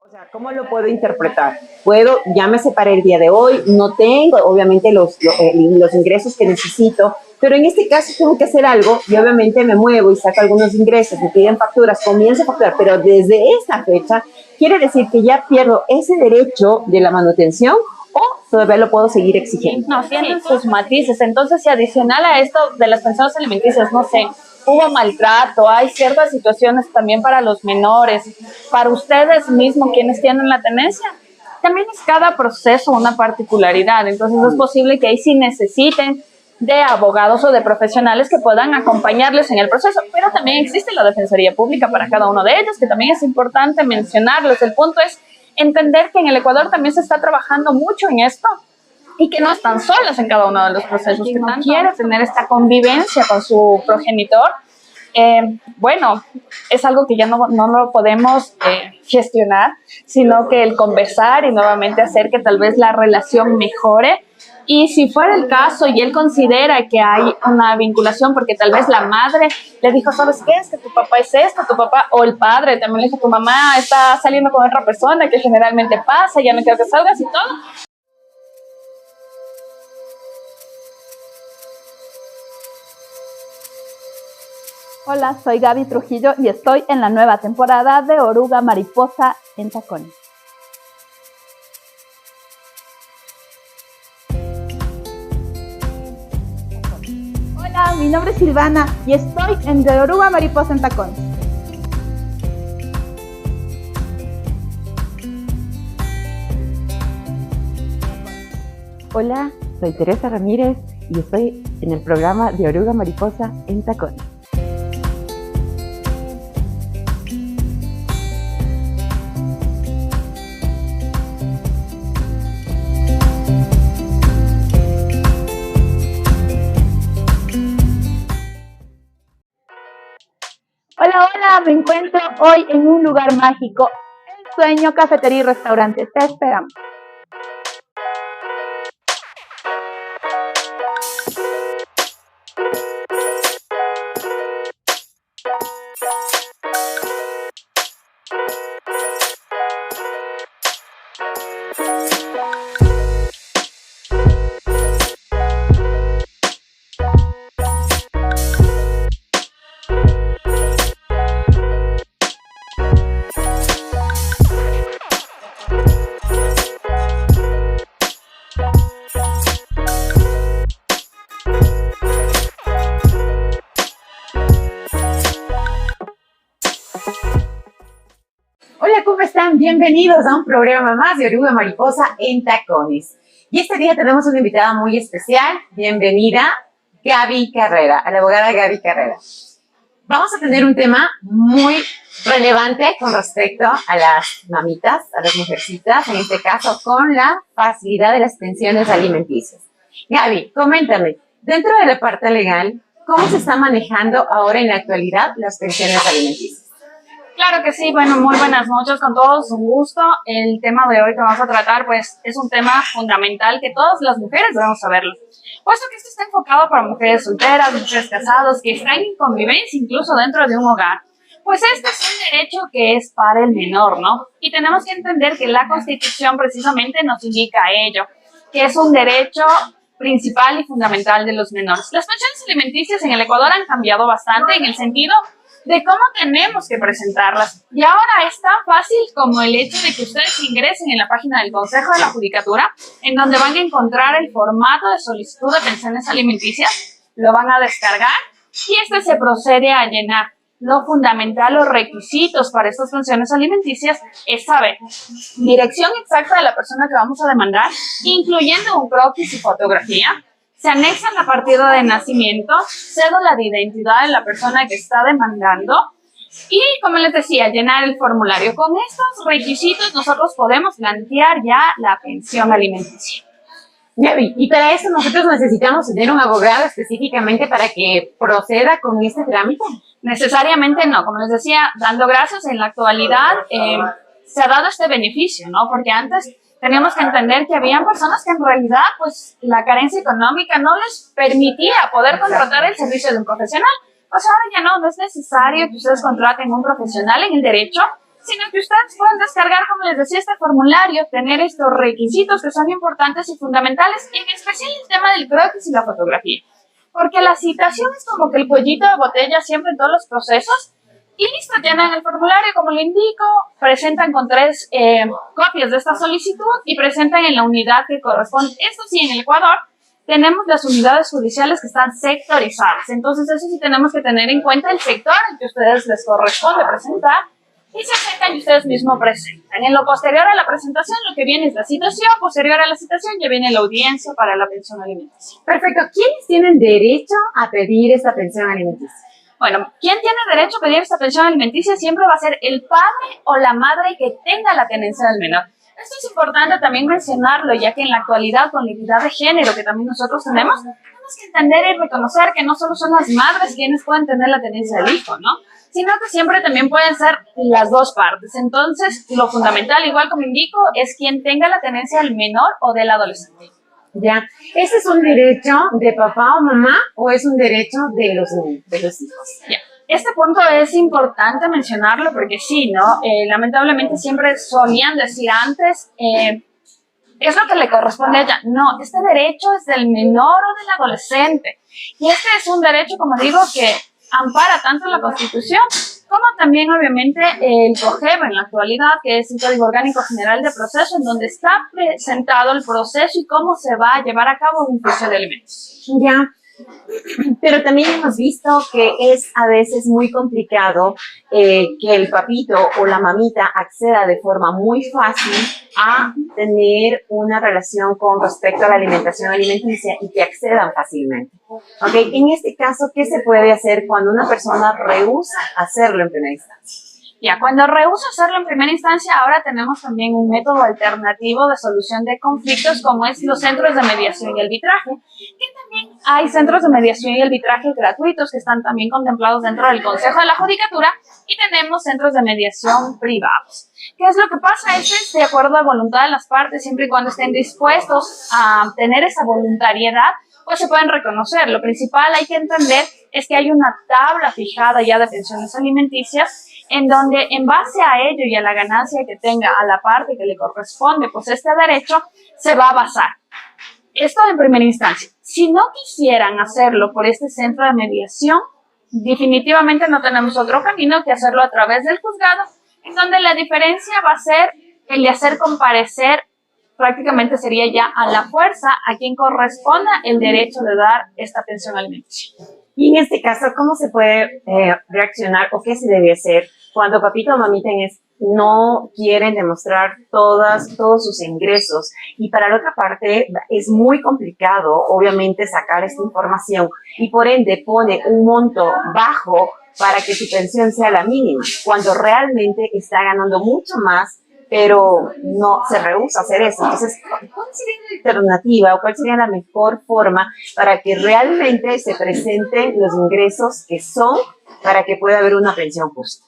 O sea, ¿cómo lo puedo interpretar? Ya me separé el día de hoy, no tengo obviamente los ingresos que necesito, pero en este caso tengo que hacer algo y obviamente me muevo y saco algunos ingresos, me piden facturas, comienzo a facturar, pero desde esa fecha quiere decir que ya pierdo ese derecho de la manutención o todavía lo puedo seguir exigiendo. No, tienen sus matices. Entonces, si adicional a esto de las pensiones alimenticias, no sé, hubo maltrato, hay ciertas situaciones también para los menores, para ustedes mismos quienes tienen la tenencia, también es cada proceso una particularidad. Entonces, es posible que ahí sí necesiten de abogados o de profesionales que puedan acompañarles en el proceso, pero también existe la Defensoría Pública para cada uno de ellos, que también es importante mencionarlos. El punto es entender que en el Ecuador también se está trabajando mucho en esto y que no están solos en cada uno de los procesos, que no quiere tener esta convivencia con su progenitor. Bueno, es algo que ya no lo podemos gestionar, sino que el conversar y nuevamente hacer que tal vez la relación mejore. Y si fuera el caso y él considera que hay una vinculación, porque tal vez la madre le dijo, ¿sabes qué? Es que tu papá es esto, tu papá, o el padre también le dijo, tu mamá está saliendo con otra persona, que generalmente pasa, ya no quiero que salgas y todo. Hola, soy Gaby Trujillo y estoy en la nueva temporada de Oruga Mariposa en Tacones. Hola, mi nombre es Silvana y estoy en De Oruga Mariposa en Tacones. Hola, soy Teresa Ramírez y estoy en el programa de Oruga Mariposa en Tacones. Hola, me encuentro hoy en un lugar mágico, El Sueño Cafetería y Restaurante. Te esperamos. Hola, ¿cómo están? Bienvenidos a un programa más de Oruga Mariposa en Tacones. Y este día tenemos una invitada muy especial. Bienvenida, Gaby Carrera, a la abogada Gaby Carrera. Vamos a tener un tema muy relevante con respecto a las mamitas, a las mujercitas, en este caso con la facilidad de las pensiones alimenticias. Gaby, coméntame, dentro de la parte legal, ¿cómo se está manejando ahora en la actualidad las pensiones alimenticias? Claro que sí, bueno, muy buenas noches, con todo su gusto. El tema de hoy que vamos a tratar, pues, es un tema fundamental que todas las mujeres debemos saberlo. Puesto que esto está enfocado para mujeres solteras, mujeres casadas, que están en convivencia incluso dentro de un hogar, pues este es un derecho que es para el menor, ¿no? Y tenemos que entender que la Constitución precisamente nos indica ello, que es un derecho principal y fundamental de los menores. Las pensiones alimenticias en el Ecuador han cambiado bastante en el sentido de cómo tenemos que presentarlas. Y ahora es tan fácil como el hecho de que ustedes ingresen en la página del Consejo de la Judicatura, en donde van a encontrar el formato de solicitud de pensiones alimenticias, lo van a descargar y se procede a llenar. Lo fundamental, los requisitos para estas pensiones alimenticias es saber dirección exacta de la persona que vamos a demandar, incluyendo un croquis y fotografía. Se anexan la partida de nacimiento, cédula de identidad de la persona que está demandando y, como les decía, llenar el formulario. Con estos requisitos nosotros podemos plantear ya la pensión alimenticia. Gaby, y para eso nosotros necesitamos tener un abogado específicamente para que proceda con este trámite. Necesariamente no, como les decía, dando gracias en la actualidad se ha dado este beneficio, ¿no? Porque antes teníamos que entender que habían personas que en realidad, pues, la carencia económica no les permitía poder contratar el servicio de un profesional. Pues ahora ya no es necesario que ustedes contraten un profesional en el derecho. sino que ustedes pueden descargar, como les decía, este formulario, tener estos requisitos que son importantes y fundamentales, en especial el tema del croquis y la fotografía. Porque la citación es como que el cuellito de botella siempre en todos los procesos. Y listo, tienen el formulario, como le indico, presentan con 3 copias de esta solicitud y presentan en la unidad que corresponde. Esto sí, en el Ecuador tenemos las unidades judiciales que están sectorizadas. Entonces, eso sí tenemos que tener en cuenta el sector al que a ustedes les corresponde presentar y se acercan y ustedes mismos presentan. En lo posterior a la presentación, lo que viene es la citación. Posterior a la citación, ya viene la audiencia para la pensión alimenticia. Perfecto. ¿Quiénes tienen derecho a pedir esta pensión alimenticia? Bueno, ¿quién tiene derecho a pedir esta pensión alimenticia? Siempre va a ser el padre o la madre que tenga la tenencia del menor. Esto es importante también mencionarlo, ya que en la actualidad, con la equidad de género que también nosotros tenemos que entender y reconocer que no solo son las madres quienes pueden tener la tenencia del hijo, ¿no? Sino que siempre también pueden ser las dos partes. Entonces, lo fundamental, igual como indico, es quien tenga la tenencia del menor o del adolescente. Ya, ¿ese es un derecho de papá o mamá o es un derecho de los hijos? Ya. Este punto es importante mencionarlo porque sí, ¿no? Lamentablemente siempre solían decir antes, es lo que le corresponde a ella. No, este derecho es del menor o del adolescente. Y este es un derecho, como digo, que ampara tanto la Constitución como también, obviamente, el COGEB en la actualidad, que es el Código Orgánico General de Proceso, en donde está presentado el proceso y cómo se va a llevar a cabo un juicio de alimentos. Ya, pero también hemos visto que es a veces muy complicado que el papito o la mamita acceda de forma muy fácil a tener una relación con respecto a la alimentación alimenticia y que accedan fácilmente. ¿Okay? En este caso, ¿qué se puede hacer cuando una persona rehúsa hacerlo en primera instancia? Ya, cuando rehúsa hacerlo en primera instancia, ahora tenemos también un método alternativo de solución de conflictos como es los centros de mediación y arbitraje, que también hay centros de mediación y arbitraje gratuitos que están también contemplados dentro del Consejo de la Judicatura y tenemos centros de mediación privados. ¿Qué es lo que pasa? Eso es de acuerdo a la voluntad de las partes, siempre y cuando estén dispuestos a tener esa voluntariedad, pues se pueden reconocer. Lo principal hay que entender es que hay una tabla fijada ya de pensiones alimenticias en donde en base a ello y a la ganancia que tenga a la parte que le corresponde, pues este derecho se va a basar. Esto en primera instancia. Si no quisieran hacerlo por este centro de mediación, definitivamente no tenemos otro camino que hacerlo a través del juzgado, en donde la diferencia va a ser el de hacer comparecer, prácticamente sería ya a la fuerza a quien corresponda el derecho de dar esta pensión alimenticia. Y en este caso, ¿cómo se puede reaccionar o qué se debe hacer cuando papito o mamita no quieren demostrar todos sus ingresos? Y para la otra parte, es muy complicado, obviamente, sacar esta información y por ende pone un monto bajo para que tu pensión sea la mínima, cuando realmente está ganando mucho más, pero no se rehúsa a hacer eso. Entonces, ¿cuál sería la alternativa o cuál sería la mejor forma para que realmente se presenten los ingresos que son para que pueda haber una pensión justa?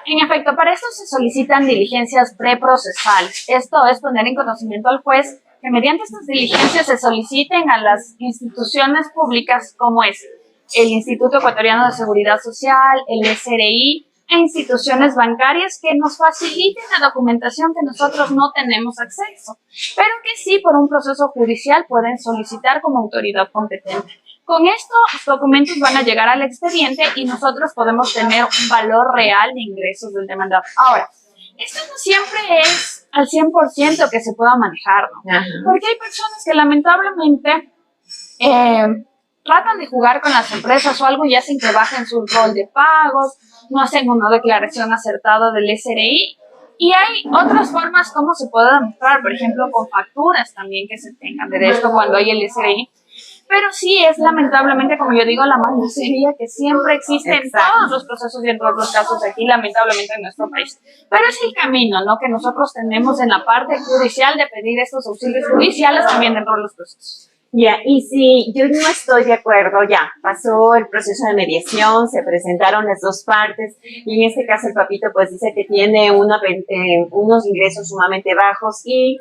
En efecto, para esto se solicitan diligencias preprocesales. Esto es poner en conocimiento al juez que mediante estas diligencias se soliciten a las instituciones públicas como es el Instituto Ecuatoriano de Seguridad Social, el SRI, e instituciones bancarias que nos faciliten la documentación que nosotros no tenemos acceso, pero que sí por un proceso judicial pueden solicitar como autoridad competente. Con esto, los documentos van a llegar al expediente y nosotros podemos tener un valor real de ingresos del demandado. Ahora, esto no siempre es al 100% que se pueda manejar, ¿no? Porque hay personas que lamentablemente tratan de jugar con las empresas o algo y hacen que bajen su rol de pagos, no hacen una declaración acertada del SRI. Y hay otras formas como se puede demostrar, por ejemplo, con facturas también que se tengan de esto cuando hay el SRI. Pero sí es lamentablemente, como yo digo, la mayoría que siempre existe en todos los procesos y en todos los casos aquí, lamentablemente en nuestro país. Pero es el camino, ¿no?, que nosotros tenemos en la parte judicial de pedir estos auxilios judiciales también dentro de los procesos. Ya, y si yo no estoy de acuerdo, ya, pasó el proceso de mediación, se presentaron las dos partes, y en este caso el papito pues dice que tiene unos ingresos sumamente bajos y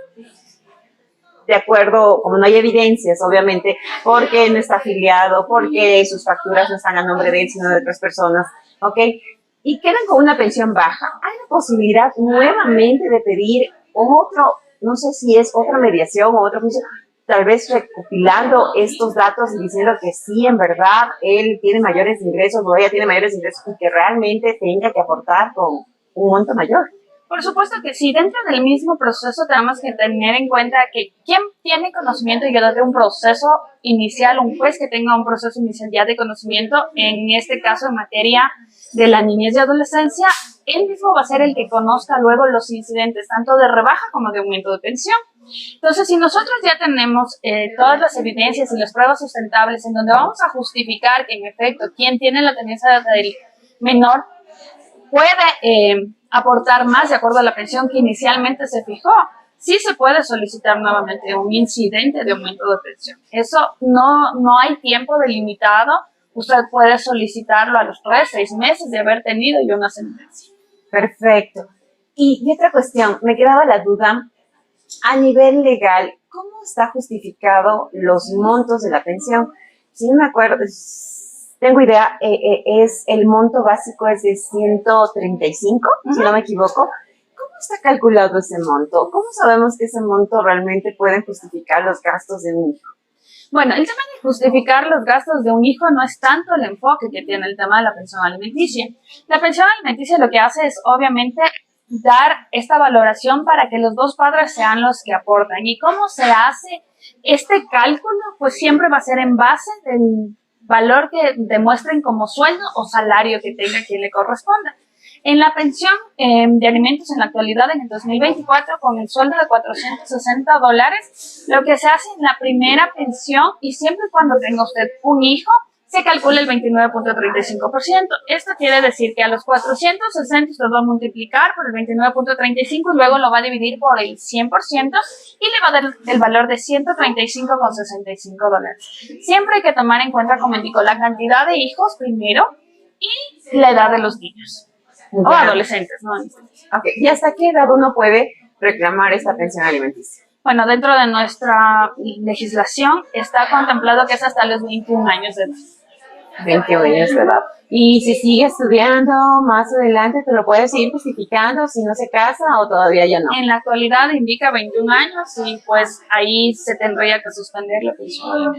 de acuerdo, como no hay evidencias, obviamente, porque no está afiliado, porque sus facturas no están a nombre de él, sino de otras personas, ¿ok? y quedan con una pensión baja, ¿hay la posibilidad nuevamente de pedir otro, no sé si es otra mediación o otra función, tal vez recopilando estos datos y diciendo que sí, en verdad, él tiene mayores ingresos o ella tiene mayores ingresos y que realmente tenga que aportar con un monto mayor? Por supuesto que sí, dentro del mismo proceso tenemos que tener en cuenta que quien tiene conocimiento ya de un proceso inicial, un juez que tenga un proceso inicial ya de conocimiento, en este caso en materia de la niñez y adolescencia, él mismo va a ser el que conozca luego los incidentes, tanto de rebaja como de aumento de pensión. Entonces, si nosotros ya tenemos todas las evidencias y las pruebas sustentables en donde vamos a justificar que en efecto quien tiene la tenencia del menor puede aportar más de acuerdo a la pensión que inicialmente se fijó, sí se puede solicitar nuevamente un incidente de aumento de pensión. Eso no hay tiempo delimitado, usted puede solicitarlo a los 3, 6 meses de haber tenido ya una sentencia. Perfecto. Y otra cuestión, me quedaba la duda, a nivel legal, ¿cómo está justificado los montos de la pensión? Si no me acuerdo, tengo idea, es el monto básico es de 135, si no me equivoco. ¿Cómo está calculado ese monto? ¿Cómo sabemos que ese monto realmente puede justificar los gastos de un hijo? Bueno, el tema de justificar los gastos de un hijo no es tanto el enfoque que tiene el tema de la pensión alimenticia. La pensión alimenticia lo que hace es, obviamente, dar esta valoración para que los dos padres sean los que aportan. ¿Y cómo se hace este cálculo? Pues siempre va a ser en base del valor que demuestren como sueldo o salario que tenga quien le corresponda. En la pensión de alimentos en la actualidad, en el 2024, con el sueldo de $460, lo que se hace en la primera pensión, y siempre y cuando tenga usted un hijo, se calcula el 29.35%. Esto quiere decir que a los 460 usted va a multiplicar por el 29.35 y luego lo va a dividir por el 100% y le va a dar el valor de $135.65. Siempre hay que tomar en cuenta, como indicó, la cantidad de hijos primero y la edad de los niños o adolescentes, ¿no? Okay. ¿Y hasta qué edad uno puede reclamar esta pensión alimenticia? Bueno, dentro de nuestra legislación está contemplado que es hasta los 21 años de edad. 21 años de edad. Y si sigue estudiando más adelante, ¿te lo puedes seguir justificando si no se casa o todavía ya no? En la actualidad indica 21 años y pues ahí se tendría que suspender la pensión.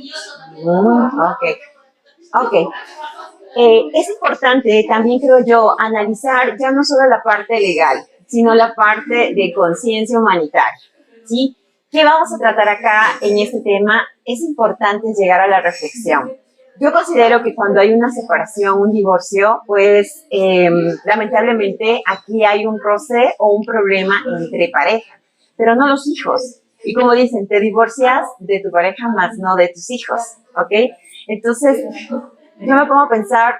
Ok. Es importante también, creo yo, analizar ya no solo la parte legal, sino la parte de conciencia humanitaria, ¿sí? ¿Qué vamos a tratar acá en este tema? Es importante llegar a la reflexión. Yo considero que cuando hay una separación, un divorcio, pues lamentablemente aquí hay un roce o un problema entre pareja, pero no los hijos. Y como dicen, te divorcias de tu pareja, más no de tus hijos, ¿ok? Entonces, yo me pongo a pensar,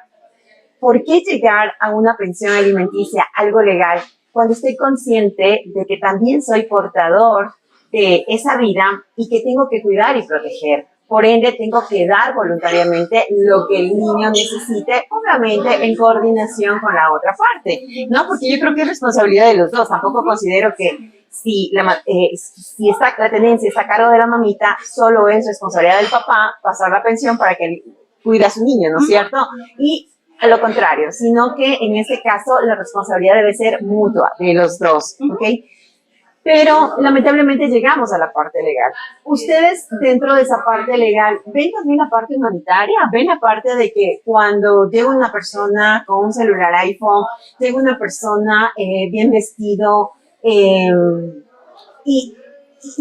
¿por qué llegar a una pensión alimenticia, algo legal, cuando estoy consciente de que también soy portador de esa vida y que tengo que cuidar y proteger? Por ende, tengo que dar voluntariamente lo que el niño necesite, obviamente en coordinación con la otra parte, ¿no? Porque yo creo que es responsabilidad de los dos. Tampoco considero que si la tenencia está a cargo de la mamita, solo es responsabilidad del papá pasar la pensión para que él cuide a su niño, ¿no es cierto? Y a lo contrario, sino que en este caso la responsabilidad debe ser mutua de los dos, ¿ok? Pero lamentablemente llegamos a la parte legal. ¿Ustedes dentro de esa parte legal ven también la parte humanitaria? ¿Ven la parte de que cuando llega una persona con un celular iPhone, llega una persona bien vestido y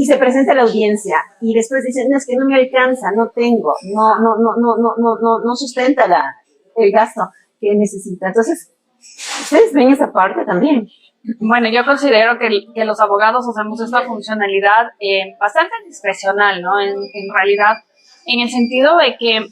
se presenta a la audiencia y después dicen, no, es que no me alcanza, no tengo, no sustenta el gasto que necesita? Entonces, ¿ustedes ven esa parte también? Bueno, yo considero que los abogados hacemos esta funcionalidad bastante discrecional, ¿no? En realidad, en el sentido de que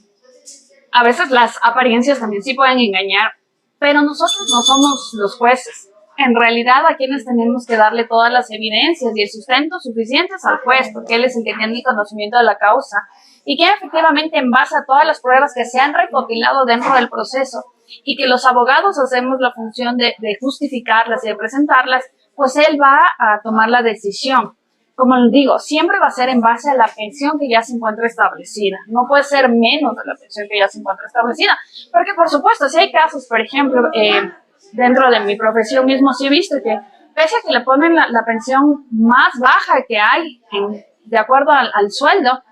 a veces las apariencias también sí pueden engañar, pero nosotros no somos los jueces. En realidad, a quienes tenemos que darle todas las evidencias y el sustento suficientes al juez, porque él es el que tiene el conocimiento de la causa y que efectivamente, en base a todas las pruebas que se han recopilado dentro del proceso y que los abogados hacemos la función de justificarlas y de presentarlas, pues él va a tomar la decisión. Como les digo, siempre va a ser en base a la pensión que ya se encuentra establecida. No puede ser menos de la pensión que ya se encuentra establecida. Porque, por supuesto, si hay casos, por ejemplo, dentro de mi profesión mismo sí he visto que pese a que le ponen la pensión más baja que hay de acuerdo al sueldo,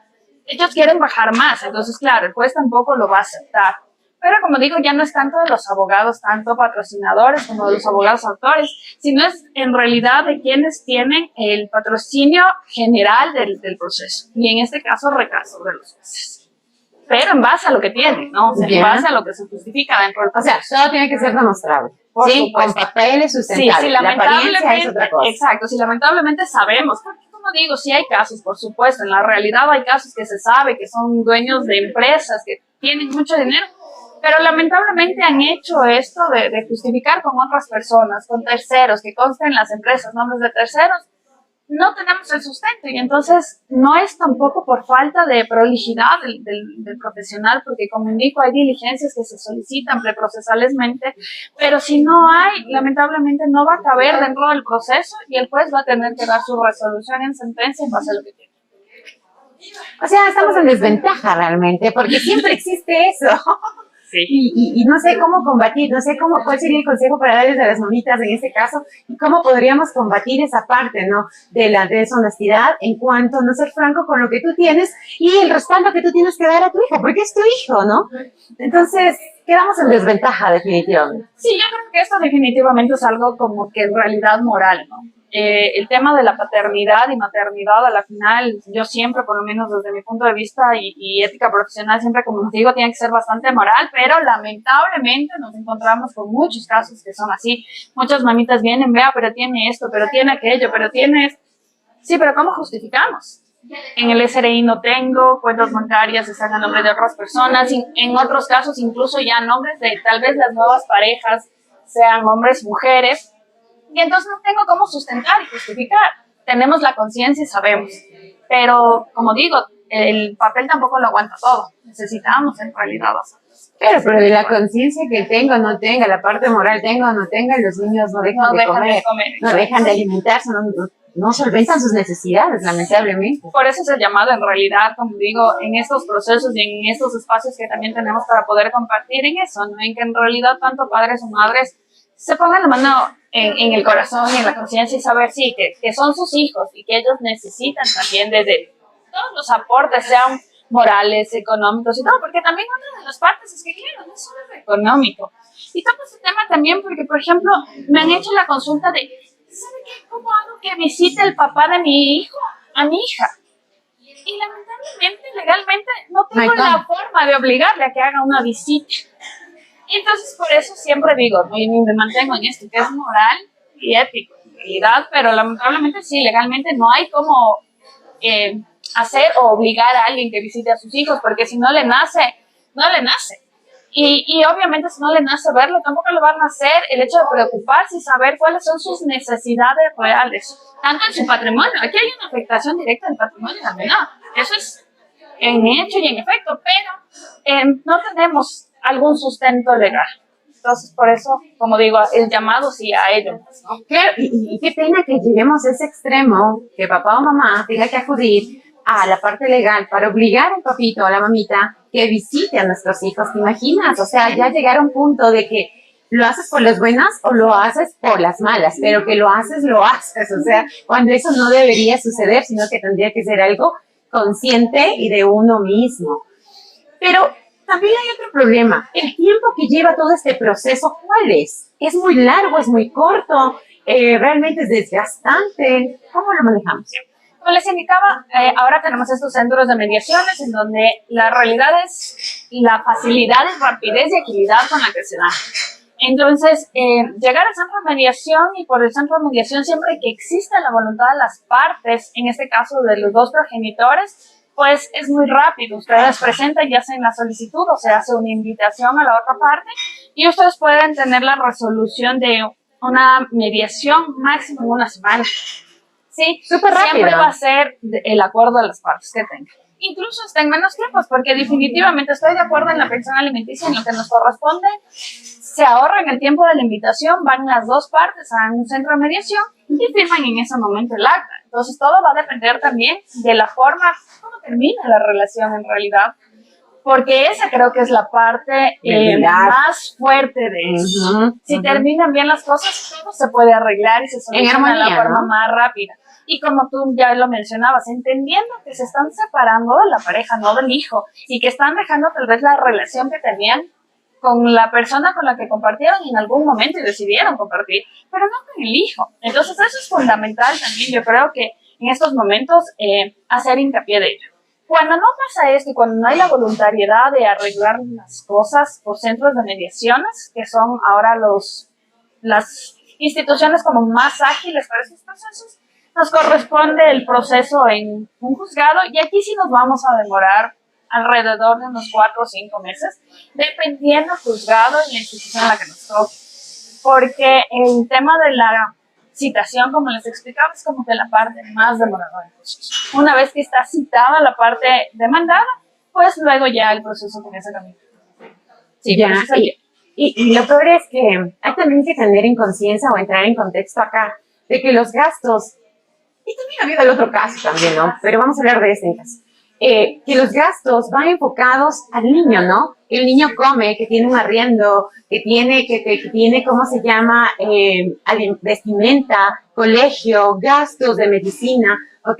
ellos quieren bajar más. Entonces, claro, el juez tampoco lo va a aceptar. Pero como digo, ya no es tanto de los abogados, tanto patrocinadores como de los abogados autores, sino es en realidad de quienes tienen el patrocinio general del proceso. Y en este caso, recaso de los jueces. Pero en base a lo que tienen, ¿no? O sea, en base a lo que se justifica dentro del proceso. O sea, todo tiene que ser demostrable. Por sí, supuesto. con papeles sustentables. Sí, si la apariencia es otra cosa. exacto, si lamentablemente sabemos, porque como digo, sí hay casos, por supuesto, en la realidad hay casos que se sabe que son dueños de empresas, que tienen mucho dinero, pero lamentablemente han hecho esto de justificar con otras personas, con terceros, que consten en las empresas nombres de terceros. No tenemos el sustento y entonces no es tampoco por falta de prolijidad del profesional, porque como indico hay diligencias que se solicitan preprocesalmente, pero si no hay, lamentablemente no va a caber dentro del proceso y el juez va a tener que dar su resolución en sentencia en base a lo que tiene. O sea, estamos en desventaja realmente, porque siempre existe eso. Sí. Y no sé cómo combatir, no sé cuál sería el consejo para darles a las mamitas en este caso, y cómo podríamos combatir esa parte, ¿no? De la deshonestidad en cuanto a no ser franco con lo que tú tienes y el respaldo que tú tienes que dar a tu hija, porque es tu hijo, ¿no? Entonces, quedamos en desventaja definitivamente. Sí, yo creo que esto definitivamente es algo como que en realidad moral, ¿no? El tema de la paternidad y maternidad, a la final, yo siempre, por lo menos desde mi punto de vista y ética profesional, siempre, como digo, tiene que ser bastante moral, pero lamentablemente nos encontramos con muchos casos que son así. Muchas mamitas vienen, vea, pero tiene esto, pero tiene aquello, pero tiene esto. Sí, pero ¿cómo justificamos? En el SRI no tengo, cuentas bancarias están a nombre de otras personas, en otros casos incluso ya nombres de tal vez las nuevas parejas sean hombres, mujeres, y entonces no tengo cómo sustentar y justificar. Tenemos la conciencia y sabemos, pero como digo, el papel tampoco lo aguanta todo, necesitamos en realidad hacerlo. Pero de la conciencia que tenga o no tenga, la parte moral tenga o no tenga, los niños no dejan de comer, no dejan de alimentarse, no solventan sus necesidades, lamentablemente. Por eso es el llamado, en realidad, como digo, en estos procesos y en estos espacios que también tenemos para poder compartir en eso, ¿no? En que en realidad tanto padres o madres se pongan la mano en el corazón y en la conciencia y saber, sí, que son sus hijos y que ellos necesitan también de todos los aportes, sean morales, económicos y todo, porque también otra de las partes es que, claro, no solo es económico. Y toco este tema también porque, por ejemplo, me han hecho la consulta de, ¿sabe qué? ¿Cómo hago que visite el papá de mi hijo a mi hija? Y lamentablemente, legalmente, no tengo la forma de obligarle a que haga una visita. Y entonces, por eso siempre digo, ¿no? Y me mantengo en esto, que es moral y ético, en realidad, pero lamentablemente sí, legalmente no hay como hacer o obligar a alguien que visite a sus hijos, porque si no le nace, no le nace. Y obviamente si no le nace verlo, tampoco le van a hacer el hecho de preocuparse y saber cuáles son sus necesidades reales, tanto en su patrimonio. Aquí hay una afectación directa del patrimonio del menor. Eso es en hecho y en efecto, pero no tenemos algún sustento legal. Entonces, por eso, como digo, el llamado sí a ello, ¿no? Claro, y qué pena que lleguemos a ese extremo, que papá o mamá tenga que acudir a la parte legal para obligar al papito o a la mamita que visite a nuestros hijos. ¿Te imaginas? O sea, ya llegar a un punto de que lo haces por las buenas o lo haces por las malas, pero que lo haces, lo haces. O sea, cuando eso no debería suceder, sino que tendría que ser algo consciente y de uno mismo. Pero también hay otro problema. El tiempo que lleva todo este proceso, ¿cuál es? ¿Es muy largo? ¿Es muy corto? ¿Realmente es desgastante? ¿Cómo lo manejamos? Como les indicaba, ahora tenemos estos centros de mediaciones en donde la realidad es la facilidad, rapidez y agilidad con la que se dan. Entonces, llegar al centro de mediación y por el centro de mediación siempre que exista la voluntad de las partes, en este caso de los dos progenitores, pues es muy rápido. Ustedes presentan y hacen la solicitud o se hace una invitación a la otra parte y ustedes pueden tener la resolución de una mediación máximo en una semana. Sí, súper rápido. Siempre va a ser el acuerdo de las partes que tengan. Incluso hasta en menos tiempos, porque definitivamente estoy de acuerdo en la pensión alimenticia, en lo que nos corresponde. Se ahorran el tiempo de la invitación, van las dos partes a un centro de mediación y firman en ese momento el acta. Entonces todo va a depender también de la forma, cómo termina la relación en realidad. porque esa creo que es la parte más fuerte de eso. Si terminan bien las cosas, todo se puede arreglar y se soluciona de la forma más rápida. Y como tú ya lo mencionabas, entendiendo que se están separando de la pareja, no del hijo, y que están dejando tal vez la relación que tenían con la persona con la que compartieron en algún momento y decidieron compartir, pero no con el hijo. Entonces eso es fundamental también, yo creo que en estos momentos hacer hincapié de ello. Cuando no pasa esto y cuando no hay la voluntariedad de arreglar las cosas por centros de mediaciones, que son ahora las instituciones como más ágiles para estos procesos, nos corresponde el proceso en un juzgado y aquí sí nos vamos a demorar alrededor de unos 4 o 5 meses, dependiendo del juzgado y la institución en la que nos toque. Porque el tema de la citación, como les explicaba, es como que la parte más demorada del proceso. Una vez que está citada la parte demandada, pues luego ya el proceso comienza a caminar. Sí, ya. Y lo peor es que hay también que tener en conciencia o entrar en contexto acá de que los gastos, y también ha habido el otro caso también, ¿no? Pero vamos a hablar de este caso. Que los gastos van enfocados al niño, ¿no? El niño come, que tiene un arriendo, que tiene ¿cómo se llama? Vestimenta, colegio, gastos de medicina, ¿ok?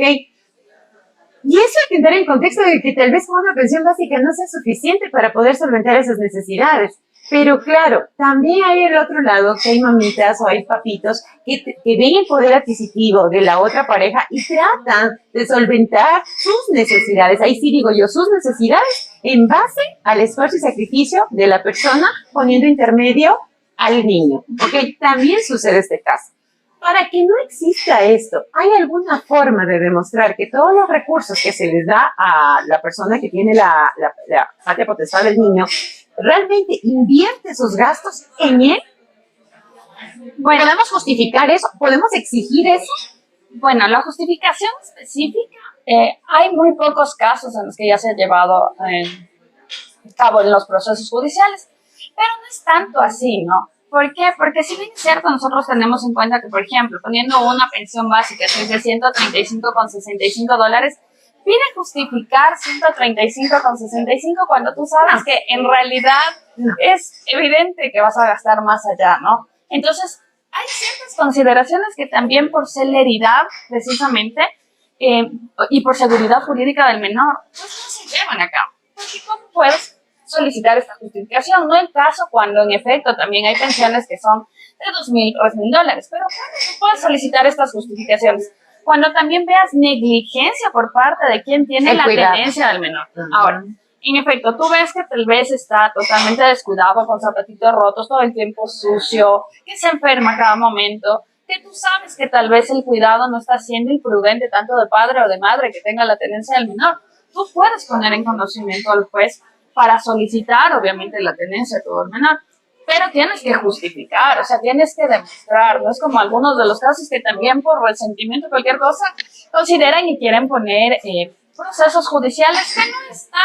Y eso hay que entrar en contexto de que tal vez una pensión básica no sea suficiente para poder solventar esas necesidades. Pero claro, también hay el otro lado, que hay mamitas o hay papitos que ven el poder adquisitivo de la otra pareja y tratan de solventar sus necesidades. Ahí sí digo yo, sus necesidades en base al esfuerzo y sacrificio de la persona poniendo intermedio al niño. Porque también sucede este caso. Para que no exista esto, ¿hay alguna forma de demostrar que todos los recursos que se les da a la persona que tiene la patria potestad del niño realmente invierte sus gastos en él? Bueno, ¿podemos justificar eso? ¿Podemos exigir eso? Bueno, la justificación específica, hay muy pocos casos en los que ya se ha llevado a cabo en los procesos judiciales, pero no es tanto así, ¿no? ¿Por qué? Porque si bien es cierto, nosotros tenemos en cuenta que, por ejemplo, poniendo una pensión básica que es de $135,65, pide justificar 135,65 cuando tú sabes que en realidad es evidente que vas a gastar más allá, ¿no? Entonces, hay ciertas consideraciones que también por celeridad, precisamente, y por seguridad jurídica del menor, pues no se llevan a cabo. Porque ¿cómo puedes solicitar esta justificación? No el caso cuando en efecto también hay pensiones que son de $2,000 o $3,000, pero ¿cuándo tú puedes solicitar estas justificaciones? Cuando también veas negligencia por parte de quien tiene la tenencia del menor. Ahora, en efecto, tú ves que tal vez está totalmente descuidado, con zapatitos rotos, todo el tiempo sucio, que se enferma a cada momento, que tú sabes que tal vez el cuidado no está siendo imprudente tanto de padre o de madre que tenga la tenencia del menor. Tú puedes poner en conocimiento al juez para solicitar, obviamente, la tenencia de tu menor. Pero tienes que justificar, o sea, tienes que demostrar. No es como algunos de los casos que también por resentimiento o cualquier cosa consideran y quieren poner procesos judiciales que no están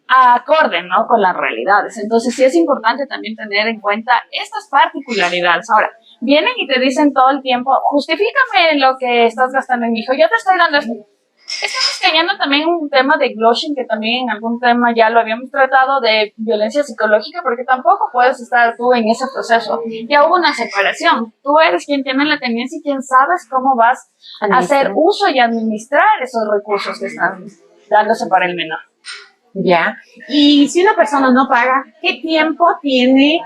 acorde, ¿no?, con las realidades. Entonces sí es importante también tener en cuenta estas particularidades. Ahora, vienen y te dicen todo el tiempo, justifícame lo que estás gastando en mi hijo, yo te estoy dando esto. Estamos cayendo también en un tema de gloshing, que también en algún tema ya lo habíamos tratado, de violencia psicológica, porque tampoco puedes estar tú en ese proceso. Ya hubo una separación. Tú eres quien tiene la tenencia y quien sabes cómo vas a hacer uso y administrar esos recursos que están dándose para el menor. Ya. Y si una persona no paga, ¿qué tiempo tiene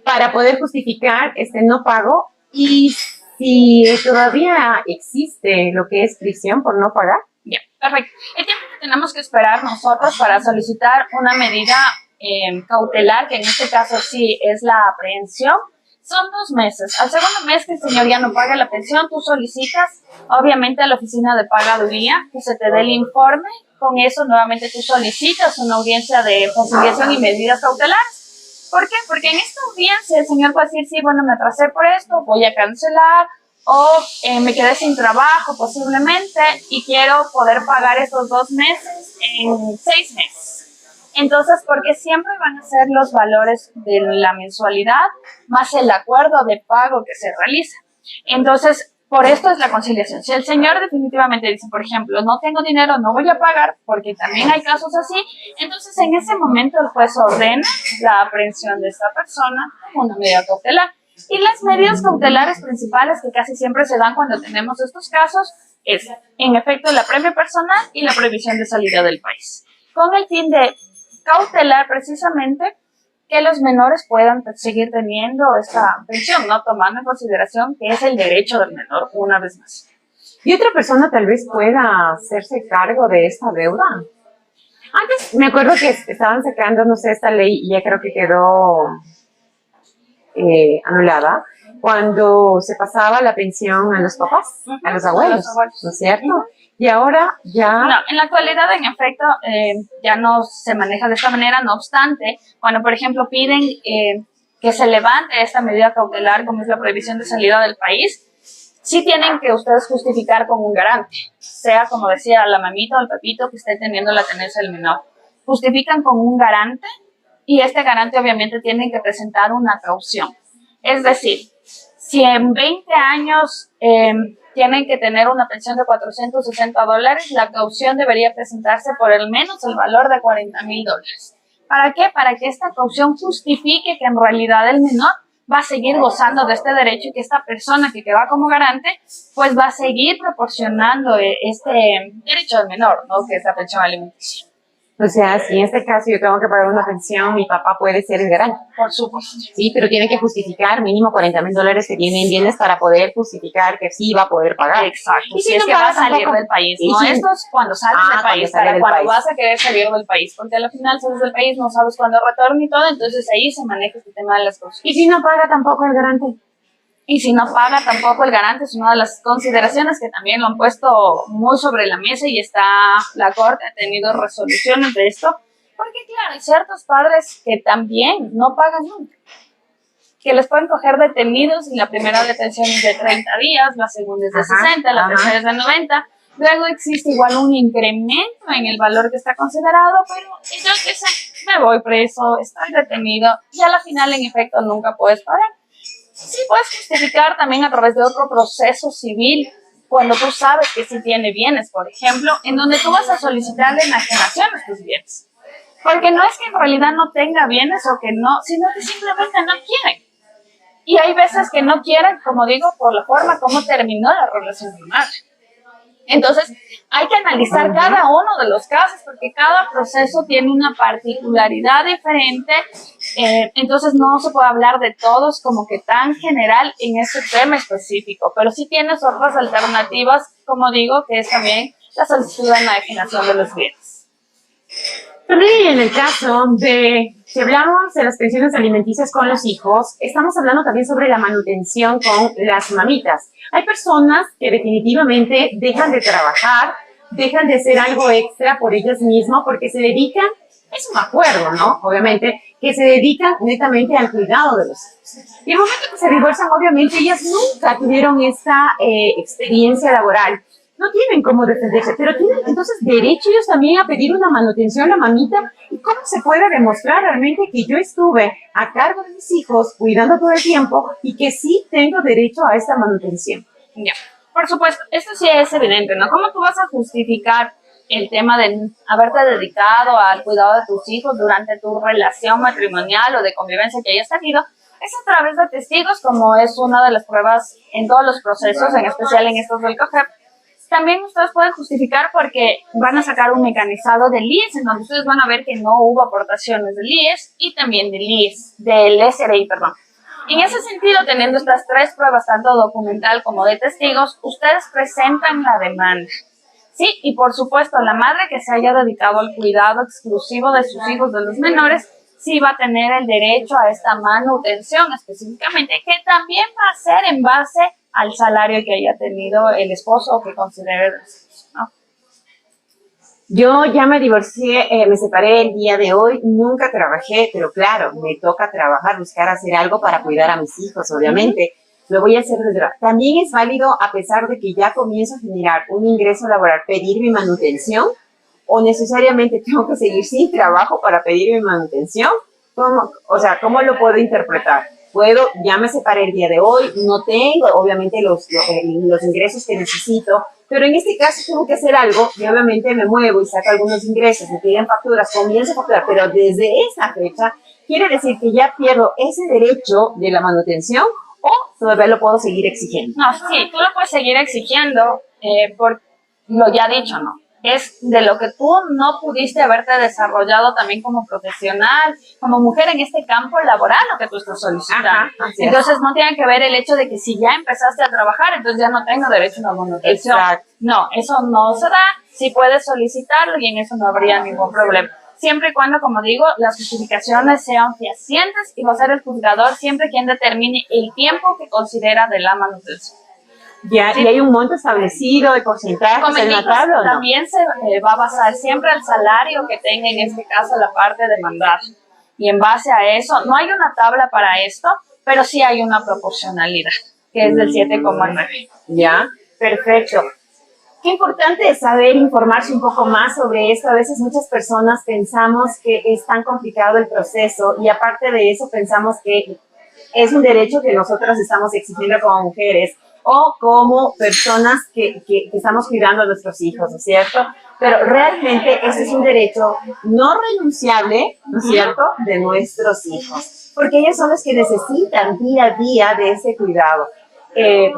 para poder justificar este no pago? Y si todavía existe lo que es prisión por no pagar. Ya, perfecto. El tiempo que tenemos que esperar nosotros para solicitar una medida cautelar, que en este caso sí es la aprehensión, son 2 meses. Al segundo mes que el señor ya no paga la pensión, tú solicitas, obviamente, a la oficina de pagaduría que se te dé el informe. Con eso, nuevamente, tú solicitas una audiencia de conciliación y medidas cautelares. ¿Por qué? Porque en esta audiencia el señor va a decir, sí, bueno, me atrasé por esto, voy a cancelar, o me quedé sin trabajo posiblemente y quiero poder pagar estos 2 meses en 6 meses. Entonces, porque siempre van a ser los valores de la mensualidad más el acuerdo de pago que se realiza. Entonces, Por esto es la conciliación. Si el señor definitivamente dice, por ejemplo, no tengo dinero, no voy a pagar, porque también hay casos así, entonces en ese momento el juez ordena la aprehensión de esta persona como una medida cautelar. Y las medidas cautelares principales que casi siempre se dan cuando tenemos estos casos es, en efecto, la premio personal y la prohibición de salida del país, con el fin de cautelar precisamente que los menores puedan seguir teniendo esta pensión, ¿no? Tomando en consideración que es el derecho del menor, una vez más. ¿Y otra persona tal vez pueda hacerse cargo de esta deuda? Antes me acuerdo que estaban sacando, no sé, esta ley y ya creo que quedó anulada, cuando se pasaba la pensión a los papás, a los abuelos, ¿no es cierto? Y ahora ya... No, en la actualidad, en efecto, ya no se maneja de esta manera. No obstante, cuando, por ejemplo, piden que se levante esta medida cautelar, como es la prohibición de salida del país, sí tienen que ustedes justificar con un garante, sea, como decía, la mamita o el papito que esté teniendo la tenencia del menor. Justifican con un garante y este garante obviamente tiene que presentar una caución. Es decir, si en 20 años... tienen que tener una pensión de $460, la caución debería presentarse por al menos el valor de $40,000. ¿Para qué? Para que esta caución justifique que en realidad el menor va a seguir gozando de este derecho y que esta persona que queda como garante, pues va a seguir proporcionando este derecho del menor, ¿no? Que es la pensión alimenticia. O sea, si en este caso yo tengo que pagar una pensión, mi papá puede ser el garante. Por supuesto. Sí, pero tiene que justificar mínimo $40,000 que tiene en bienes para poder justificar que sí va a poder pagar. Exacto. Y si es no que va a paga salir tampoco, del país, y ¿no? si- Esto es cuando sales del país, para cuando vas a querer salir del país, porque al final sales del país, no sabes cuándo retorna y todo, entonces ahí se maneja este tema de las cosas. Y si no paga tampoco el garante. Y si no paga tampoco el garante, es una de las consideraciones que también lo han puesto muy sobre la mesa y la Corte ha tenido resoluciones de esto, porque claro, hay ciertos padres que también no pagan nunca, que les pueden coger detenidos y la primera detención es de 30 días, la segunda es de 60, la tercera es de 90, luego existe igual un incremento en el valor que está considerado, pero ellos dicen, me voy preso, estoy detenido y a la final en efecto nunca puedes pagar. Sí puedes justificar también a través de otro proceso civil, cuando tú sabes que sí tiene bienes, por ejemplo, en donde tú vas a solicitar la enajenación de tus bienes. Porque no es que en realidad no tenga bienes o que no, sino que simplemente no quieren. Y hay veces que no quieren, como digo, por la forma como terminó la relación con madre. Entonces, hay que analizar cada uno de los casos porque cada proceso tiene una particularidad diferente. Entonces, no se puede hablar de todos como que tan general en este tema específico. Pero sí tienes otras alternativas, como digo, que es también la solicitud de enajenación de los bienes. También en el caso de, si hablamos de las pensiones alimenticias con los hijos, estamos hablando también sobre la manutención con las mamitas. Hay personas que definitivamente dejan de trabajar, dejan de hacer algo extra por ellas mismas porque se dedican, es un acuerdo, ¿no? Obviamente, que se dedican netamente al cuidado de los hijos. Y el momento que se divorcian, obviamente, ellas nunca tuvieron esta experiencia laboral. No tienen cómo defenderse, pero tienen entonces derecho ellos también a pedir una manutención a la mamita. ¿Y cómo se puede demostrar realmente que yo estuve a cargo de mis hijos, cuidando todo el tiempo y que sí tengo derecho a esta manutención? Ya, por supuesto, esto sí es evidente, ¿no? ¿Cómo tú vas a justificar el tema de haberte dedicado al cuidado de tus hijos durante tu relación matrimonial o de convivencia que hayas tenido? Es a través de testigos, como es una de las pruebas en todos los procesos, en especial en estos del COGEP. También ustedes pueden justificar porque van a sacar un mecanizado del IES, en donde ustedes van a ver que no hubo aportaciones del IES y también del SRI, perdón. En ese sentido, teniendo estas tres pruebas, tanto documental como de testigos, ustedes presentan la demanda. Sí, y por supuesto, la madre que se haya dedicado al cuidado exclusivo de sus hijos, de los menores, sí va a tener el derecho a esta manutención específicamente, que también va a ser en base al salario que haya tenido el esposo o que considere el esposo, ¿no? Yo ya me divorcié, me separé el día de hoy, nunca trabajé, pero claro, me toca trabajar, buscar hacer algo para cuidar a mis hijos, obviamente. Lo voy a hacer desde ahora. También es válido, a pesar de que ya comienzo a generar un ingreso laboral, pedir mi manutención, o necesariamente tengo que seguir sin trabajo para pedir mi manutención. ¿Cómo, o sea, cómo lo puedo interpretar? puedo, ya me separé el día de hoy, no tengo obviamente los ingresos que necesito, pero en este caso tengo que hacer algo y obviamente me muevo y saco algunos ingresos, me piden facturas, comienzo a facturar, pero desde esa fecha quiere decir que ya pierdo ese derecho de la manutención o todavía lo puedo seguir exigiendo. No, sí, tú lo puedes seguir exigiendo por lo ya dicho, ¿no? Es de lo que tú no pudiste haberte desarrollado también como profesional, como mujer en este campo laboral, lo que tú estás solicitando. Ajá, entonces no tiene que ver el hecho de que si ya empezaste a trabajar, entonces ya no tengo derecho a una manutención. Exacto. No, eso no se da, sí puedes solicitarlo y en eso no habría ningún problema. Siempre y cuando, como digo, las justificaciones sean fehacientes y va a ser el juzgador siempre quien determine el tiempo que considera de la manutención. Ya, Sí. ¿Y hay un monto establecido de porcentajes en la tabla o no? También se va a basar siempre el salario que tenga en este caso la parte demandada. Y en base a eso, no hay una tabla para esto, pero sí hay una proporcionalidad, que es del 7,9. Ya, perfecto. Qué importante es saber informarse un poco más sobre esto. A veces muchas personas pensamos que es tan complicado el proceso y aparte de eso pensamos que es un derecho que nosotras estamos exigiendo como mujeres o como personas que estamos cuidando a nuestros hijos, ¿no es cierto? Pero realmente ese es un derecho no renunciable, ¿no es cierto?, de nuestros hijos, porque ellos son los que necesitan día a día de ese cuidado.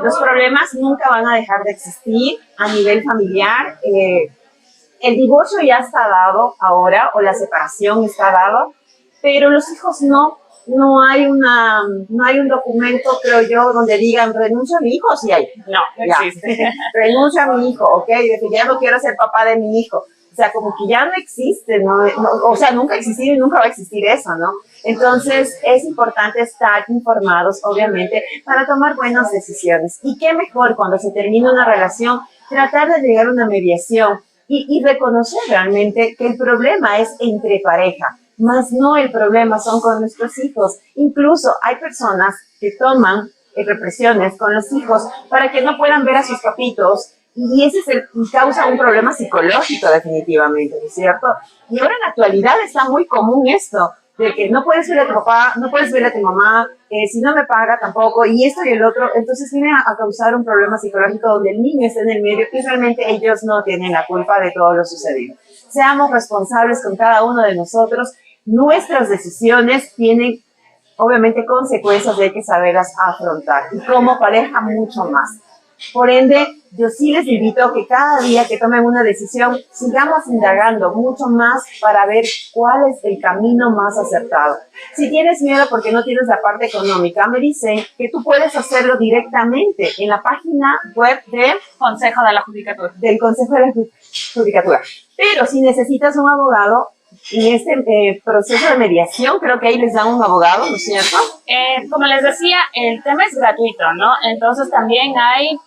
Los problemas nunca van a dejar de existir a nivel familiar. El divorcio ya está dado ahora, o la separación está dado, pero los hijos no. No hay un documento, creo yo, donde digan renuncio a mi hijo, sí hay. No, no existe. Renuncio a mi hijo, ok, de que ya no quiero ser papá de mi hijo. O sea, como que ya no existe, ¿no? O sea, nunca ha existido y nunca va a existir eso, ¿no? Entonces, es importante estar informados, obviamente, para tomar buenas decisiones. Y qué mejor cuando se termina una relación, tratar de llegar a una mediación y reconocer realmente que el problema es entre pareja. Más no el problema son con nuestros hijos. Incluso hay personas que toman represiones con los hijos para que no puedan ver a sus papitos y ese causa un problema psicológico definitivamente, ¿no es cierto? Y ahora en la actualidad está muy común esto, de que no puedes ver a tu papá, no puedes ver a tu mamá, si no me paga tampoco, y esto y el otro, entonces viene a causar un problema psicológico donde el niño está en el medio y realmente ellos no tienen la culpa de todo lo sucedido. Seamos responsables con cada uno de nosotros. Nuestras decisiones tienen, obviamente, consecuencias y hay que saberlas afrontar. Y como pareja, mucho más. Por ende, yo sí les invito a que cada día que tomen una decisión, sigamos indagando mucho más para ver cuál es el camino más acertado. Si tienes miedo porque no tienes la parte económica, me dicen que tú puedes hacerlo directamente en la página web del Consejo de la Judicatura. Consejo de la Judicatura. Pero si necesitas un abogado, en este proceso de mediación, creo que ahí les dan un abogado, ¿no es cierto? Como les decía, el tema es gratuito, ¿no? Entonces también hay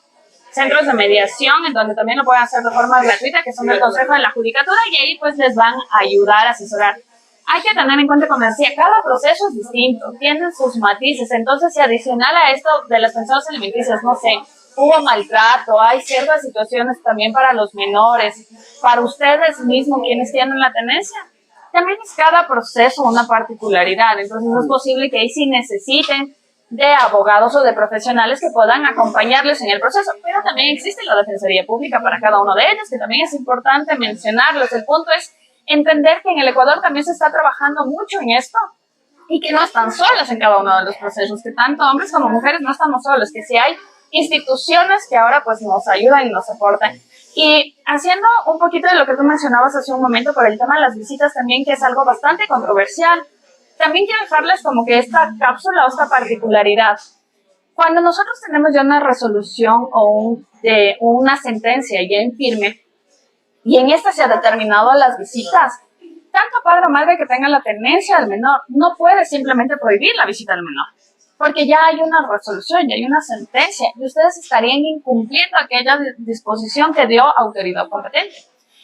centros de mediación en donde también lo pueden hacer de forma gratuita, que son del Consejo de la Judicatura, y ahí pues les van a ayudar, a asesorar. Hay que tener en cuenta, como decía, cada proceso es distinto, tienen sus matices, entonces si adicional a esto de las pensiones alimenticias, no sé, hubo maltrato, hay ciertas situaciones también para los menores, para ustedes mismos quienes tienen la tenencia, también es cada proceso una particularidad, entonces es posible que ahí sí necesiten de abogados o de profesionales que puedan acompañarles en el proceso, pero también existe la Defensoría Pública para cada uno de ellos, que también es importante mencionarlos. El punto es entender que en el Ecuador también se está trabajando mucho en esto y que no están solos en cada uno de los procesos, que tanto hombres como mujeres no estamos solos, que sí hay instituciones que ahora pues nos ayudan y nos aportan. Y haciendo un poquito de lo que tú mencionabas hace un momento por el tema de las visitas también, que es algo bastante controversial, también quiero dejarles como que esta cápsula o esta particularidad. Cuando nosotros tenemos ya una resolución o una sentencia ya en firme, y en esta se ha determinado las visitas, tanto padre o madre que tenga la tenencia del menor no puede simplemente prohibir la visita al menor, porque ya hay una resolución, ya hay una sentencia, y ustedes estarían incumpliendo aquella disposición que dio autoridad competente.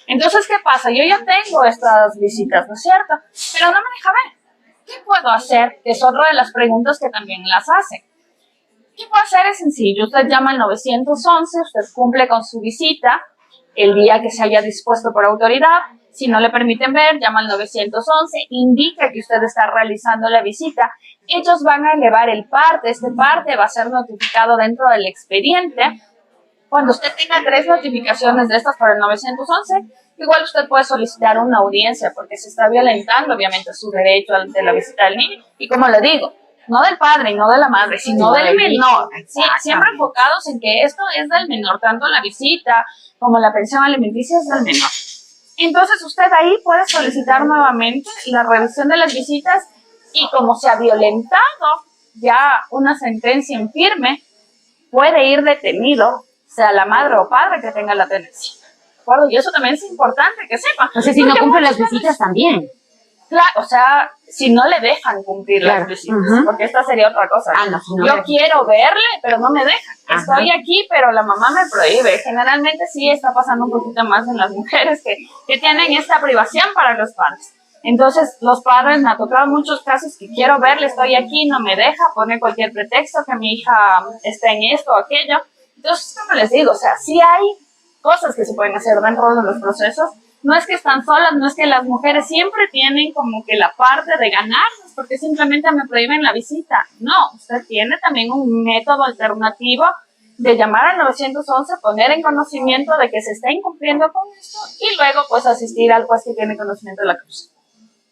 Entonces, ¿qué pasa? Yo ya tengo estas visitas, ¿no es cierto? Pero no me deja ver. ¿Qué puedo hacer? Es otra de las preguntas que también las hacen. ¿Qué puedo hacer? Es sencillo. Usted llama al 911, usted cumple con su visita el día que se haya dispuesto por autoridad, Si no le permiten ver, llama al 911, indica que usted está realizando la visita. Ellos van a elevar el parte. Este parte va a ser notificado dentro del expediente. Cuando usted tenga 3 notificaciones de estas por el 911, igual usted puede solicitar una audiencia porque se está violentando, obviamente, su derecho de la visita del niño. Y como le digo, no del padre y no de la madre, sino del menor. Sí, siempre enfocados en que esto es del menor, tanto la visita como la pensión alimenticia es del menor. Entonces usted ahí puede solicitar nuevamente la revisión de las visitas y como se ha violentado ya una sentencia en firme, puede ir detenido, sea la madre o padre que tenga la tenencia. ¿De acuerdo? Y eso también es importante que sepa. No sé si no cumple las visitas también. Claro, o sea, si no le dejan cumplir las visitas, porque esta sería otra cosa. No, si no yo quiero verle, pero no me dejan. Estoy aquí, pero la mamá me prohíbe. Generalmente sí está pasando un poquito más en las mujeres que tienen esta privación para los padres. Entonces, los padres, me ha tocado muchos casos que quiero verle, estoy aquí, no me deja, pone cualquier pretexto que mi hija esté en esto o aquello. Entonces, como les digo, o sea, sí hay cosas que se pueden hacer dentro de los procesos. No es que están solas, no es que las mujeres siempre tienen como que la parte de ganarnos, porque simplemente me prohíben la visita. No, usted tiene también un método alternativo de llamar al 911, poner en conocimiento de que se está incumpliendo con esto y luego pues asistir al juez que tiene conocimiento de la causa.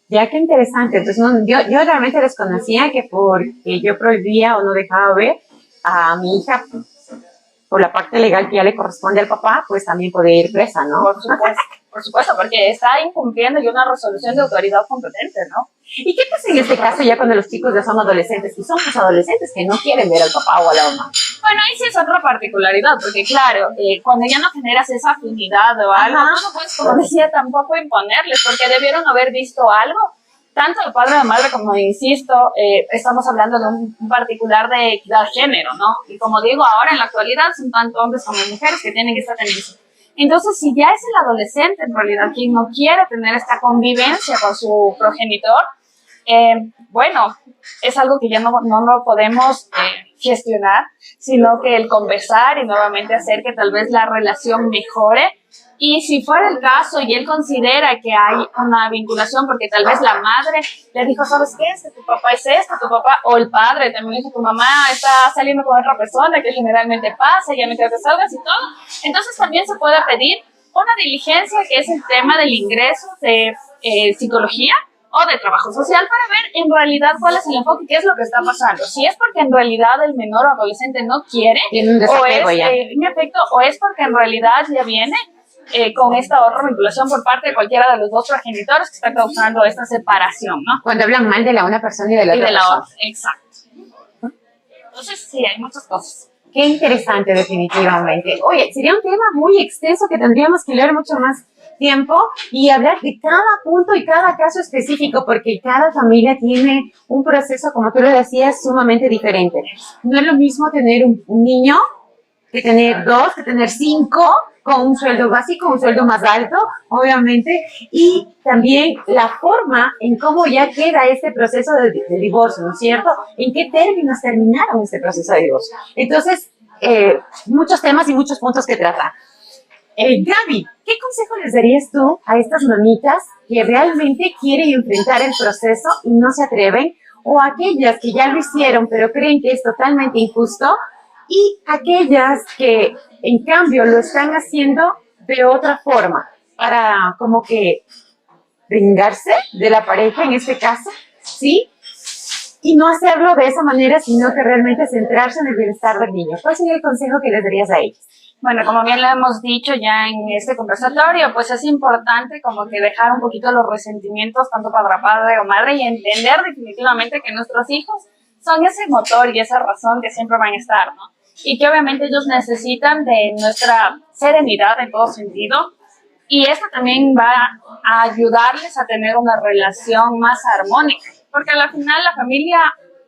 Ya, qué interesante. Entonces, yo realmente desconocía que porque yo prohibía o no dejaba ver a mi hija por la parte legal que ya le corresponde al papá, pues también puede ir presa, ¿no? Por supuesto, porque está incumpliendo ya una resolución de autoridad competente, ¿no? ¿Y qué pasa en este caso ya cuando los chicos ya son adolescentes? Y son los adolescentes que no quieren ver al papá o a la mamá. Bueno, ahí sí es otra particularidad, porque claro, cuando ya no generas esa afinidad o algo, no puedes, como decía, tampoco imponerles, porque debieron haber visto algo. Tanto el padre o la madre, como insisto, estamos hablando de un particular de equidad de género, ¿no? Y como digo, ahora en la actualidad son tanto hombres como mujeres que tienen esta tendencia. Entonces, si ya es el adolescente, en realidad, quien no quiere tener esta convivencia con su progenitor, bueno, es algo que ya no lo podemos gestionar, sino que el conversar y nuevamente hacer que tal vez la relación mejore. Y si fuera el caso y él considera que hay una vinculación, porque tal vez la madre le dijo, ¿sabes qué? Es que tu papá es esto, tu papá, o el padre también dijo, tu mamá está saliendo con otra persona, que generalmente pasa, ya no quiero que salgas y todo. Entonces también se puede pedir una diligencia, que es el tema del ingreso de psicología o de trabajo social, para ver en realidad cuál es el enfoque, qué es lo que está pasando. Si es porque en realidad el menor o adolescente no quiere, o es porque en realidad ya viene con esta otra vinculación por parte de cualquiera de los dos progenitores que está causando esta separación, ¿no? Cuando hablan mal de la una persona y de la otra persona. Exacto. Entonces, sí, hay muchas cosas. Qué interesante, definitivamente. Oye, sería un tema muy extenso que tendríamos que leer mucho más tiempo y hablar de cada punto y cada caso específico, porque cada familia tiene un proceso, como tú lo decías, sumamente diferente. No es lo mismo tener un niño que tener 2, que tener 5, con un sueldo básico, un sueldo más alto, obviamente, y también la forma en cómo ya queda este proceso de divorcio, ¿no es cierto? ¿En qué términos terminaron este proceso de divorcio? Entonces, muchos temas y muchos puntos que tratar. Gaby, ¿qué consejo les darías tú a estas mamitas que realmente quieren enfrentar el proceso y no se atreven? O aquellas que ya lo hicieron, pero creen que es totalmente injusto, y aquellas que en cambio lo están haciendo de otra forma para como que vengarse de la pareja en este caso, ¿sí? Y no hacerlo de esa manera, sino que realmente centrarse en el bienestar del niño. ¿Cuál sería el consejo que les darías a ellos? Bueno, como bien lo hemos dicho ya en este conversatorio, pues es importante como que dejar un poquito los resentimientos tanto para padre o madre y entender definitivamente que nuestros hijos son ese motor y esa razón que siempre van a estar, ¿no? Y que obviamente ellos necesitan de nuestra serenidad en todo sentido. Y esto también va a ayudarles a tener una relación más armónica, porque al final la familia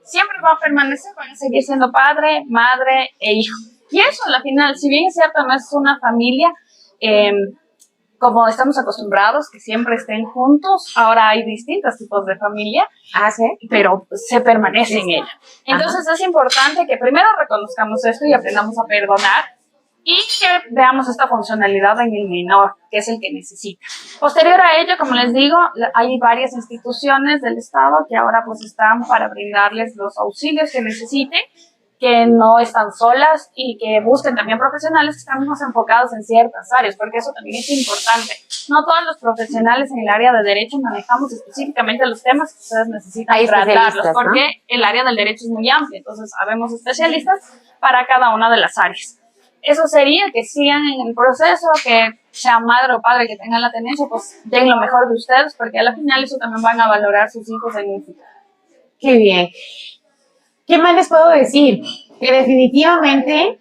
siempre va a permanecer, van a seguir siendo padre, madre e hijo. Y eso al final, si bien es cierto, no es una familia como estamos acostumbrados, que siempre estén juntos. Ahora hay distintos tipos de familia, pero se permanece en ella. Entonces es importante que primero reconozcamos esto y aprendamos a perdonar, y que veamos esta funcionalidad en el menor, que es el que necesita. Posterior a ello, como les digo, hay varias instituciones del Estado que ahora pues están para brindarles los auxilios que necesiten, que no están solas y que busquen también profesionales que están más enfocados en ciertas áreas, porque eso también es importante. No todos los profesionales en el área de derecho manejamos específicamente los temas que ustedes necesitan tratarlos, porque ¿no? El área del derecho es muy amplia, entonces habemos especialistas para cada una de las áreas. Eso sería que sigan en el proceso, que sea madre o padre que tengan la tendencia, pues den lo mejor de ustedes, porque al final eso también van a valorar sus hijos en un futuro. Qué bien. ¿Qué más les puedo decir? Que definitivamente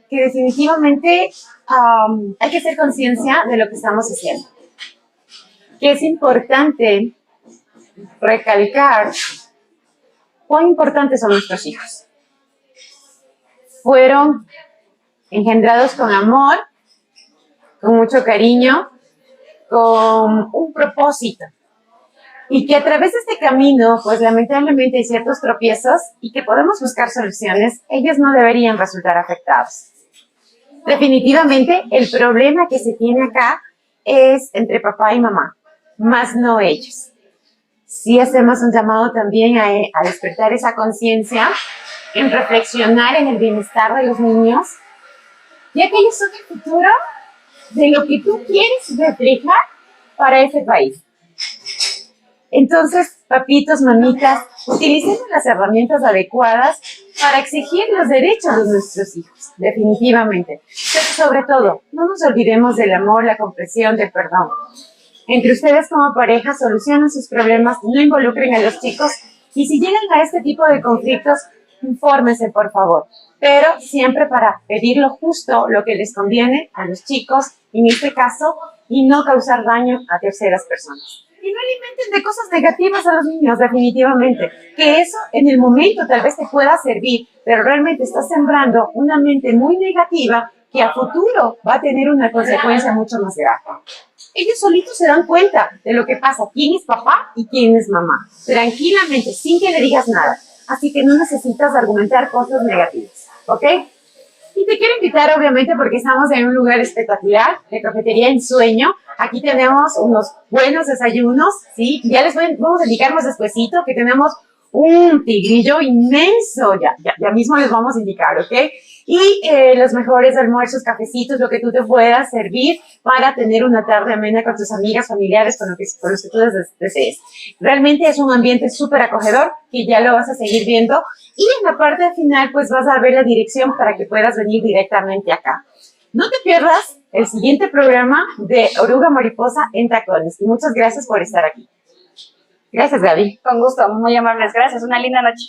hay que hacer conciencia de lo que estamos haciendo. Que es importante recalcar cuán importantes son nuestros hijos. Fueron engendrados con amor, con mucho cariño, con un propósito. Y que a través de este camino, pues lamentablemente hay ciertos tropiezos y que podemos buscar soluciones, ellos no deberían resultar afectados. Definitivamente, el problema que se tiene acá es entre papá y mamá, más no ellos. Sí hacemos un llamado también a despertar esa conciencia, en reflexionar en el bienestar de los niños, ya que ellos son el futuro de lo que tú quieres reflejar para ese país. Entonces, papitos, mamitas, utilicemos las herramientas adecuadas para exigir los derechos de nuestros hijos, definitivamente. Pero sobre todo, no nos olvidemos del amor, la comprensión, del perdón. Entre ustedes como pareja solucionen sus problemas, no involucren a los chicos y si llegan a este tipo de conflictos, infórmense por favor. Pero siempre para pedir lo justo, lo que les conviene a los chicos, en este caso, y no causar daño a terceras personas. Y no alimenten de cosas negativas a los niños, definitivamente. Que eso en el momento tal vez te pueda servir, pero realmente estás sembrando una mente muy negativa que a futuro va a tener una consecuencia mucho más grave. Ellos solitos se dan cuenta de lo que pasa, quién es papá y quién es mamá. Tranquilamente, sin que le digas nada. Así que no necesitas argumentar cosas negativas, ¿ok? Y te quiero invitar, obviamente, porque estamos en un lugar espectacular, de cafetería Ensueño. Aquí tenemos unos buenos desayunos, ¿sí? Ya les vamos a indicar más despuesito que tenemos un tigrillo inmenso, ya mismo les vamos a indicar, ¿ok? Y los mejores almuerzos, cafecitos, lo que tú te puedas servir para tener una tarde amena con tus amigas, familiares, con los que tú desees. Realmente es un ambiente súper acogedor que ya lo vas a seguir viendo. Y en la parte final, pues vas a ver la dirección para que puedas venir directamente acá. No te pierdas el siguiente programa de Oruga Mariposa en Tacones. Y muchas gracias por estar aquí. Gracias, Gaby. Con gusto, muy amables. Gracias. Una linda noche.